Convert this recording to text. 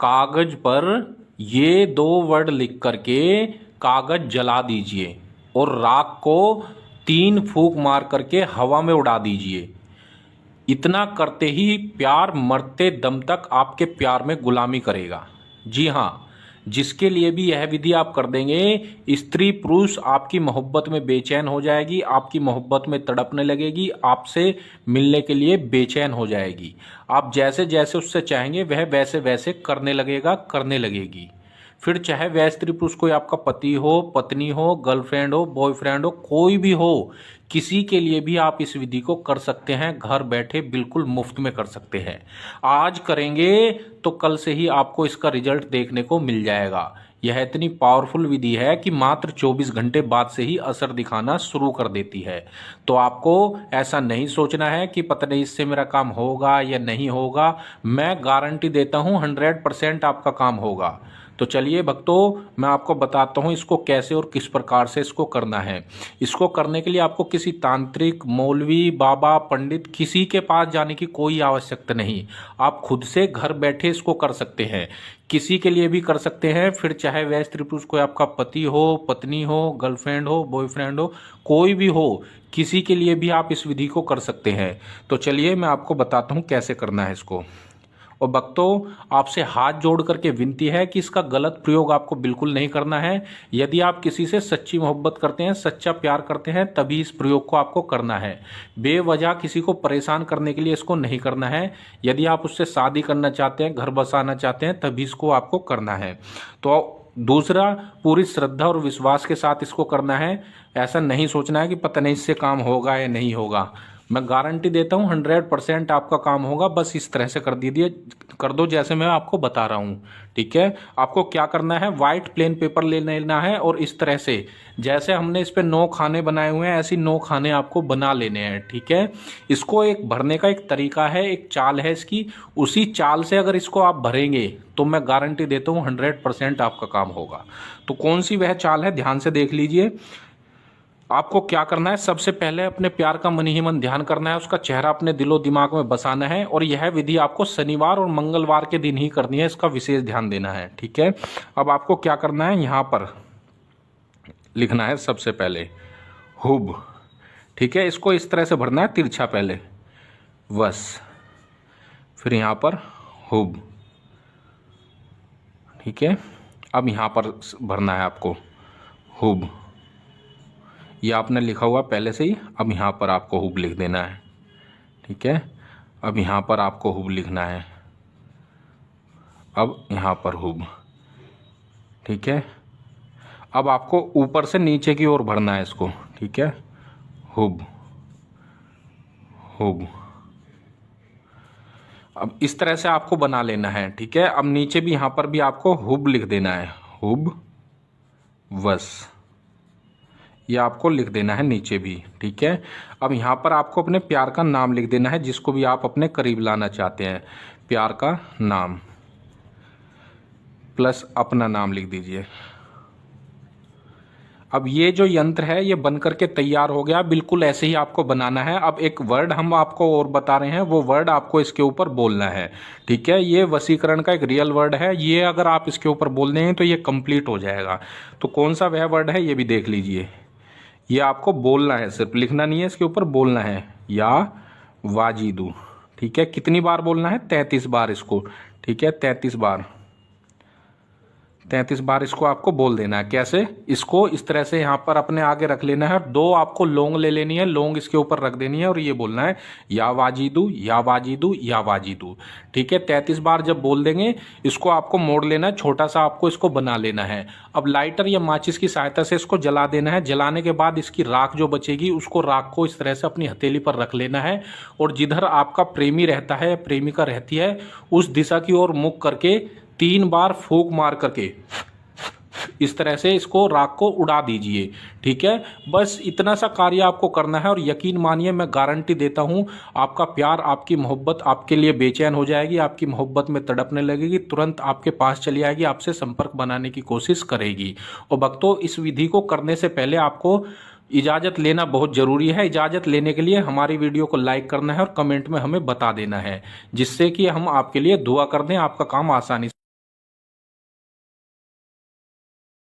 कागज पर ये 2 वर्ड लिख करके कागज जला दीजिए और राख को 3 फूंक मार करके हवा में उड़ा दीजिए। इतना करते ही प्यार मरते दम तक आपके प्यार में गुलामी करेगा। जी हाँ, जिसके लिए भी यह विधि आप कर देंगे, स्त्री पुरुष आपकी मोहब्बत में बेचैन हो जाएगी, आपकी मोहब्बत में तड़पने लगेगी, आपसे मिलने के लिए बेचैन हो जाएगी। आप जैसे जैसे उससे चाहेंगे वह वैसे वैसे करने लगेगा, करने लगेगी। फिर चाहे वह स्त्री पुरुष कोई आपका पति हो, पत्नी हो, गर्लफ्रेंड हो, बॉयफ्रेंड हो, कोई भी हो, किसी के लिए भी आप इस विधि को कर सकते हैं। घर बैठे बिल्कुल मुफ्त में कर सकते हैं। आज करेंगे तो कल से ही आपको इसका रिजल्ट देखने को मिल जाएगा। यह इतनी पावरफुल विधि है कि मात्र 24 घंटे बाद से ही असर दिखाना शुरू कर देती है। तो आपको ऐसा नहीं सोचना है कि पता नहीं इससे मेरा काम होगा या नहीं होगा। मैं गारंटी देता हूं 100% आपका काम होगा। तो चलिए भक्तों, मैं आपको बताता हूं इसको कैसे और किस प्रकार से इसको करना है। इसको करने के लिए आपको किसी तांत्रिक, मौलवी, बाबा, पंडित किसी के पास जाने की कोई आवश्यकता नहीं। आप खुद से घर बैठे इसको कर सकते हैं। किसी के लिए भी कर सकते हैं। फिर चाहे वह स्त्री पुरुष कोई आपका पति हो, पत्नी हो, गर्लफ्रेंड हो, बॉयफ्रेंड हो, कोई भी हो, किसी के लिए भी आप इस विधि को कर सकते हैं। तो चलिए मैं आपको बताता हूँ कैसे करना है इसको। और भक्तों, आपसे हाथ जोड़ करके विनती है कि इसका गलत प्रयोग आपको बिल्कुल नहीं करना है। यदि आप किसी से सच्ची मोहब्बत करते हैं, सच्चा प्यार करते हैं, तभी इस प्रयोग को आपको करना है। बेवजह किसी को परेशान करने के लिए इसको नहीं करना है। यदि आप उससे शादी करना चाहते हैं, घर बसाना चाहते हैं, तभी इसको आपको करना है। तो दूसरा, पूरी श्रद्धा और विश्वास के साथ इसको करना है। ऐसा नहीं सोचना है कि पता नहीं इससे काम होगा या नहीं होगा। मैं गारंटी देता हूँ 100% आपका काम होगा। बस इस तरह से कर दो जैसे मैं आपको बता रहा हूँ। ठीक है, आपको क्या करना है, वाइट प्लेन पेपर ले लेना है और इस तरह से जैसे हमने इस पे 9 खाने बनाए हुए हैं, ऐसी 9 खाने आपको बना लेने हैं। ठीक है, इसको एक भरने का एक तरीका है, एक चाल है इसकी। उसी चाल से अगर इसको आप भरेंगे तो मैं गारंटी देता हूँ 100% आपका काम होगा। तो कौन सी वह चाल है, ध्यान से देख लीजिए। आपको क्या करना है, सबसे पहले अपने प्यार का मन ही मन ध्यान करना है, उसका चेहरा अपने दिलो दिमाग में बसाना है। और यह विधि आपको शनिवार और मंगलवार के दिन ही करनी है, इसका विशेष ध्यान देना है। ठीक है, अब आपको क्या करना है, यहाँ पर लिखना है सबसे पहले हुब। ठीक है, इसको इस तरह से भरना है, तिरछा पहले बस, फिर यहाँ पर हुब। ठीक है, अब यहाँ पर भरना है आपको हुब। ये आपने लिखा हुआ पहले से ही, अब यहाँ पर आपको हुब लिख देना है। ठीक है, अब यहाँ पर आपको हुब लिखना है, अब यहाँ पर हुब। ठीक है, अब आपको ऊपर से नीचे की ओर भरना है इसको। ठीक है, हुब हुब। अब इस तरह से आपको बना लेना है। ठीक है, अब नीचे भी यहाँ पर भी आपको हुब लिख देना है, हुब बस, ये आपको लिख देना है नीचे भी। ठीक है, अब यहाँ पर आपको अपने प्यार का नाम लिख देना है, जिसको भी आप अपने करीब लाना चाहते हैं। प्यार का नाम प्लस अपना नाम लिख दीजिए। अब ये जो यंत्र है ये बन करके तैयार हो गया। बिल्कुल ऐसे ही आपको बनाना है। अब एक वर्ड हम आपको और बता रहे हैं, वो वर्ड आपको इसके ऊपर बोलना है। ठीक है, ये वशीकरण का एक रियल वर्ड है। ये अगर आप इसके ऊपर बोल देंगे तो ये कंप्लीट हो जाएगा। तो कौन सा वह वर्ड है ये भी देख लीजिए। ये आपको बोलना है, सिर्फ लिखना नहीं है, इसके ऊपर बोलना है, या वाजिदू। ठीक है, कितनी बार बोलना है, 33 बार इसको। ठीक है, 33 बार, 33 बार इसको आपको बोल देना है। कैसे, इसको इस तरह से यहाँ पर अपने आगे रख लेना है। 2 आपको लौंग ले लेनी है, लौंग इसके ऊपर रख देनी है और ये बोलना है या वाजिदू, या वाजिदू, या वाजिदू। ठीक है, 33 बार जब बोल देंगे इसको आपको मोड़ लेना है, छोटा सा आपको इसको बना लेना है। अब लाइटर या माचिस की सहायता से इसको जला देना है। जलाने के बाद इसकी राख जो बचेगी, उसको राख को इस तरह से अपनी हथेली पर रख लेना है और जिधर आपका प्रेमी रहता है, प्रेमिका रहती है, उस दिशा की ओर मुख करके 3 बार फूंक मार करके इस तरह से इसको राख को उड़ा दीजिए। ठीक है, बस इतना सा कार्य आपको करना है और यकीन मानिए, मैं गारंटी देता हूं आपका प्यार, आपकी मोहब्बत आपके लिए बेचैन हो जाएगी, आपकी मोहब्बत में तड़पने लगेगी, तुरंत आपके पास चली आएगी, आपसे संपर्क बनाने की कोशिश करेगी। और भक्तों, इस विधि को करने से पहले आपको इजाज़त लेना बहुत ज़रूरी है। इजाज़त लेने के लिए हमारी वीडियो को लाइक करना है और कमेंट में हमें बता देना है, जिससे कि हम आपके लिए दुआ कर दें, आपका काम आसानी से